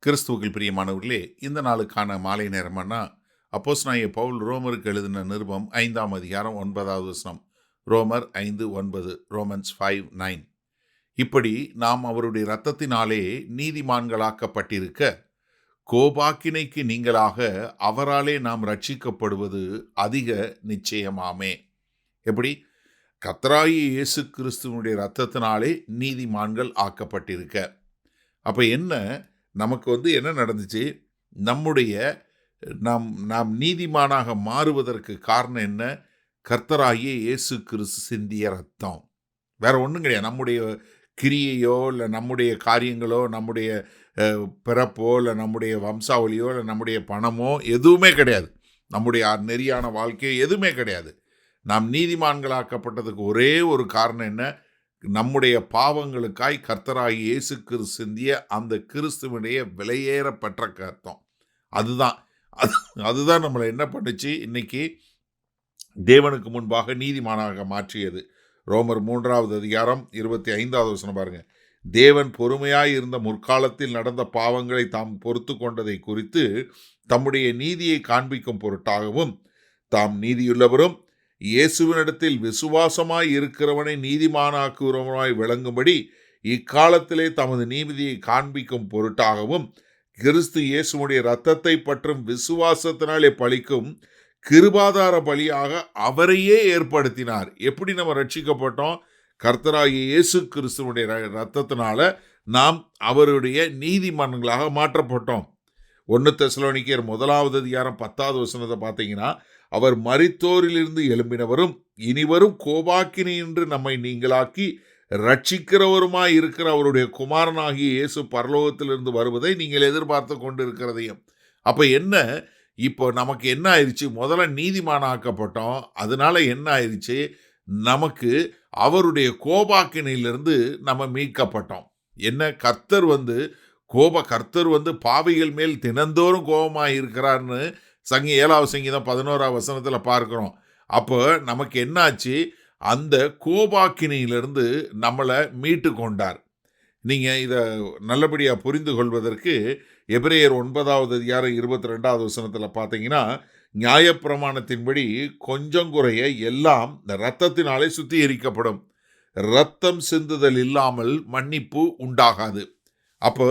கிறிஸ்துவுக்குள் பிரியமானவர்களே, இந்த நாளுக்கான மாலை நேரமானா அப்போஸ்தலனாகிய பவுல் ரோமருக்கு எழுதின நிருபம் 5ஆம் அதிகாரம் 9வது வசனம். ரோமர் 5:9, ரோமன்ஸ் 5:9. இப்படி நாம் அவருடைய இரத்தத்தினாலே நீதிமான்களாக்கப்பட்டிருக்க, கோபாக்கினைக்கு நீங்களாக அவராலே நாம் ரட்சிக்கப்படுவது அதிக நிச்சயமாமே. எப்படி? கர்த்தராகிய இயேசு கிறிஸ்துவனுடைய இரத்தத்தினாலே நீதிமான்கள் ஆக்கப்பட்டிருக்க. அப்ப என்ன நமக்கு என்ன நடந்துச்சு? நம்முடைய நாம் நாம் நீதிமானாக மாறுவதற்கு காரணம் என்ன? கர்த்தராகிய இயேசு கிறிஸ்து சிந்திய ரத்தம். வேற ஒன்றும் கிடையாது. நம்முடைய கிரியையோ இல்லை நம்முடைய காரியங்களோ, நம்முடைய பிறப்போ இல்லை நம்முடைய வம்சாவளியோ இல்லை நம்முடைய பணமோ எதுவுமே கிடையாது. நம்முடைய நெறியான வாழ்க்கையோ எதுவுமே கிடையாது. நாம் நீதிமான்களாக்கப்பட்டதுக்கு ஒரே ஒரு காரணம் என்ன? நம்முடைய பாவங்களுக்காய் கர்த்தராகிய இயேசு கிறிஸ்து சிந்திய அந்த கிறிஸ்துவனுடைய விலையேறப்பெற்ற ரத்தம். அதுதான் நம்மளை என்ன பண்ணுச்சு? இன்னைக்கு தேவனுக்கு முன்பாக நீதிமானாக மாற்றியது. ரோமர் 3வது அதிகாரம் 25வது வசனம் பாருங்க. தேவன் பொறுமையாய் இருந்த முற்காலத்தில் நடந்த பாவங்களை தாம் பொறுத்து கொண்டதை குறித்து தம்முடைய நீதியை காண்பிக்கும் பொருட்டாகவும் தாம் நீதியுள்ளவரும் இயேசுவினிடத்தில் விசுவாசமாய் இருக்கிறவனை நீதிமானாக்குறவனாய் விளங்கும்படி இக்காலத்திலே தமது நீதியை காண்பிக்கும் பொருட்டாகவும் கிறிஸ்து இயேசுடைய இரத்தத்தை பற்றும் விசுவாசத்தினாலே பலிக்கும் கிருபாதார பலியாக அவரையே ஏற்படுத்தினார். எப்படி நம்ம ரட்சிக்கப்பட்டோம்? கர்த்தராகிய இயேசு கிறிஸ்துவனுடைய இரத்தத்தினால நாம் அவருடைய நீதிமான்களாக மாற்றப்பட்டோம். 1 தெசலோனிக்கேயர் 1வது அதிகாரம் 10வது வசனத்தை பார்த்தீங்கன்னா, அவர் மரித்தோரிலிருந்து எழும்பினவரும் இனிவரும் கோபாக்கினி என்று நம்மை நீங்களாக்கி ரட்சிக்கிறவருமாய் இருக்கிற அவருடைய குமாரனாகிய இயேசு பரலோகத்திலிருந்து வருவதை நீங்கள் எதிர்பார்த்து கொண்டிருக்கிறதையும். அப்போ என்ன? இப்போ நமக்கு என்ன ஆயிடுச்சு? முதல்ல நீதிமானாக்கப்பட்டோம். அதனால என்ன ஆயிடுச்சு? நமக்கு அவருடைய கோபாக்கினிலிருந்து நம்ம மீட்கப்பட்டோம். என்ன? கர்த்தர் பாவிகள் மேல் தினந்தோறும் கோபமாக இருக்கிறார்னு 7வது சங்கீதம் 11வது வசனத்தில் பார்க்கிறோம். அப்போ நமக்கு என்னாச்சு? அந்த கோபாக்கினியிலிருந்து நம்மளை மீட்டு கொண்டார். நீங்கள் இதை நல்லபடியாக புரிந்து கொள்வதற்கு எபிரேயர் 9வது அதிகாரம் 22வது வசனத்தில் பார்த்தீங்கன்னா, நியாயப்பிரமாணத்தின்படி கொஞ்சம் குறைய எல்லாம் இந்த இரத்தத்தினாலே சுத்திகரிக்கப்படும், இரத்தம் சிந்துதல் இல்லாமல் மன்னிப்பு உண்டாகாது. அப்போ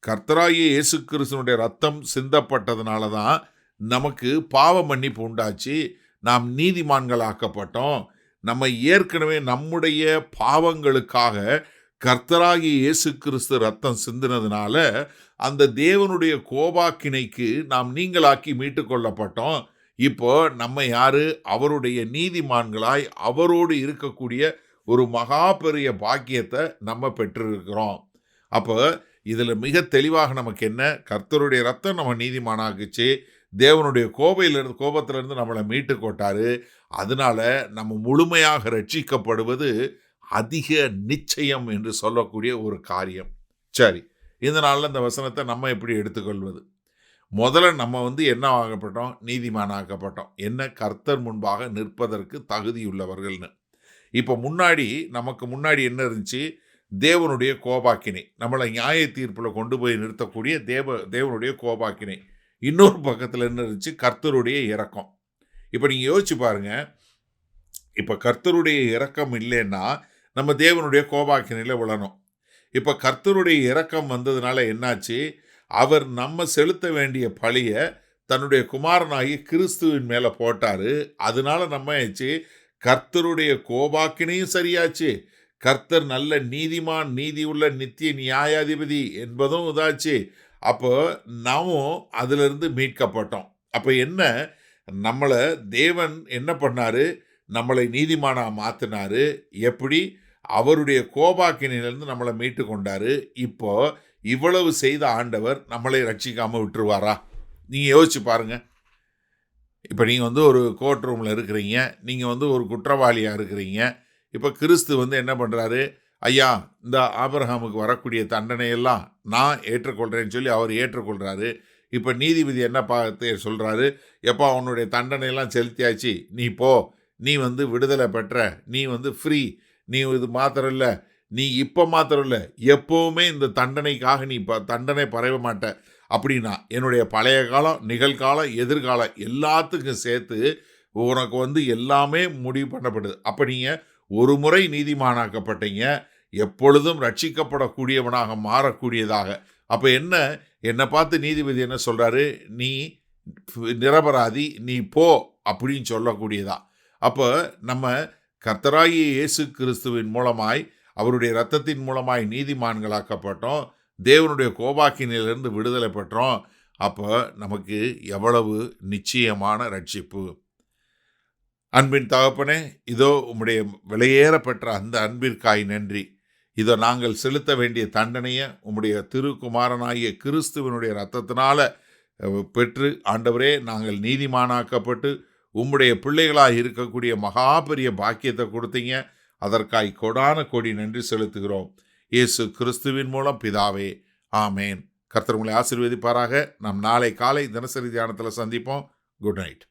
கர்த்தராகிய இயேசு கிறிஸ்துவனுடைய இரத்தம் சிந்தப்பட்டதுனால தான் நமக்கு பாவ மன்னிப்பு உண்டாச்சு. நாம் நீதிமான்களாக்கப்பட்டோம். நம்ம ஏற்கனவே நம்முடைய பாவங்களுக்காக கர்த்தராகிய இயேசு கிறிஸ்து ரத்தம் சிந்தினதுனால அந்த தேவனுடைய கோபாக்கினைக்கு நாம் நீங்களாக்கி மீட்டு கொள்ளப்பட்டோம். இப்போ நம்ம யாரு? அவருடைய நீதிமான்களாய் அவரோடு இருக்கக்கூடிய ஒரு மகா பெரிய பாக்கியத்தை நம்ம பெற்றிருக்கிறோம். அப்போ இதில் மிக தெளிவாக நமக்கு என்ன? கர்த்தருடைய ரத்தம் நம்ம நீதிமானாக்குச்சு. தேவனுடைய கோபத்திலிருந்து நம்மளை மீட்டு கொட்டாரு. அதனால நம்ம முழுமையாக ரட்சிக்கப்படுவது அதிக நிச்சயம் என்று சொல்லக்கூடிய ஒரு காரியம். சரி, இந்த நாளில் இந்த வசனத்தை நம்ம எப்படி எடுத்துக்கொள்வது? முதல்ல நம்ம என்ன ஆகப்பட்டோம்? நீதிமானாக்கப்பட்டோம். என்ன? கர்த்தர் முன்பாக நிற்பதற்கு தகுதியுள்ளவர்கள்னு. இப்போ நமக்கு முன்னாடி என்ன இருந்துச்சு? தேவனுடைய கோபாக்கினை, நம்மளை நியாய தீர்ப்பில் கொண்டு போய் நிறுத்தக்கூடிய தேவனுடைய கோபாக்கினை. இன்னொரு பக்கத்தில் என்ன இருந்துச்சு? கர்த்தருடைய இரக்கம். இப்போ நீங்கள் யோசிச்சு பாருங்க. இப்போ கர்த்தருடைய இரக்கம் இல்லைன்னா நம்ம தேவனுடைய கோபாக்கினையில் விழணும். இப்போ கர்த்தருடைய இரக்கம் வந்ததுனால என்னாச்சு? அவர் நம்ம செலுத்த வேண்டிய பழியை தன்னுடைய குமாரனாகி கிறிஸ்துவின் மேலே போட்டார். அதனால நம்ம ஆச்சு கர்த்தருடைய கோபாக்கினையும் சரியாச்சு. கர்த்தர் நல்ல நீதிமான், நீதியுள்ள நித்திய நியாயாதிபதி என்பதும் இதாச்சு. அப்போ நாமும் அதிலிருந்து மீட்கப்பட்டோம். அப்போ என்ன? நம்மளை தேவன் என்ன பண்ணாரு? நம்மளை நீதிமானாக மாற்றினாரு. எப்படி? அவருடைய கோபாக்கினிலிருந்து நம்மளை மீட்டு கொண்டாரு. இப்போ இவ்வளவு செய்த ஆண்டவர் நம்மளை ரட்சிக்காமல் விட்டுருவாரா? நீங்கள் யோசிச்சு பாருங்க. இப்போ நீங்கள் ஒரு கோர்ட் ரூமில் இருக்கிறீங்க, நீங்கள் ஒரு குற்றவாளியாக இருக்கிறீங்க. இப்போ கிறிஸ்து என்ன பண்ணுறாரு? ஐயா, இந்த ஆபிரகாமுக்கு வரக்கூடிய தண்டனையெல்லாம் நான் ஏற்றுக்கொள்கிறேன்னு சொல்லி அவர் ஏற்றுக்கொள்கிறாரு. இப்போ நீதிபதி என்ன பார்த்து சொல்கிறாரு? எப்போ அவனுடைய தண்டனையெல்லாம் செலுத்தியாச்சு, நீ போ, நீ விடுதலை பெற்ற, நீ ஃப்ரீ, நீ இது மாத்திரம் இல்லை, நீ இப்ப மாத்திரம் இல்ல, எப்பவுமே இந்த தண்டனைக்காக நீ தண்டனை பறைய மாட்ட அப்படின்னா, என்னுடைய பழைய காலம், நிகழ்காலம், எதிர்காலம் எல்லாத்துக்கும் சேர்த்து உனக்கு எல்லாமே முடிவு பண்ணப்படுது. அப்ப நீங்க ஒரு முறை நீதிமானாக்கப்பட்டீங்க. எப்பொழுதும் ரட்சிக்கப்படக்கூடியவனாக மாறக்கூடியதாக. அப்ப என்ன பார்த்து நீதிபதி என்ன சொல்றாரு? நீ நிரபராதி, நீ போ அப்படின்னு சொல்லக்கூடியதா. அப்ப நம்ம கர்த்தராகிய இயேசு கிறிஸ்துவின் மூலமாய், அவருடைய இரத்தத்தின் மூலமாய் நீதிமான்களாக்கப்பட்டோம். தேவனுடைய கோபாக்கினையிலிருந்து விடுதலை பெற்றோம். அப்ப நமக்கு எவ்வளவு நிச்சயமான ரட்சிப்பு. அன்பின் தகப்பனே, இதோ உம்முடைய விலையேற பெற்ற அந்த அன்பிற்காய் நன்றி. இதோ நாங்கள் செலுத்த வேண்டிய தண்டனையை உம்முடைய திருக்குமாரனாகிய கிறிஸ்துவனுடைய இரத்தத்தினால பெற்று, ஆண்டவரே நாங்கள் நீதிமானாக்கப்பட்டு உம்முடைய பிள்ளைகளாக இருக்கக்கூடிய மகா பெரிய பாக்கியத்தை கொடுத்தீங்க. அதற்காய் கொடான கொடி நன்றி செலுத்துகிறோம். இயேசு கிறிஸ்துவின் மூலம் பிதாவே, ஆமேன். கர்த்தர் உங்களை ஆசீர்வதிப்பாராக. நாம் நாளை காலை தினசரி தியானத்தில் சந்திப்போம். Good night.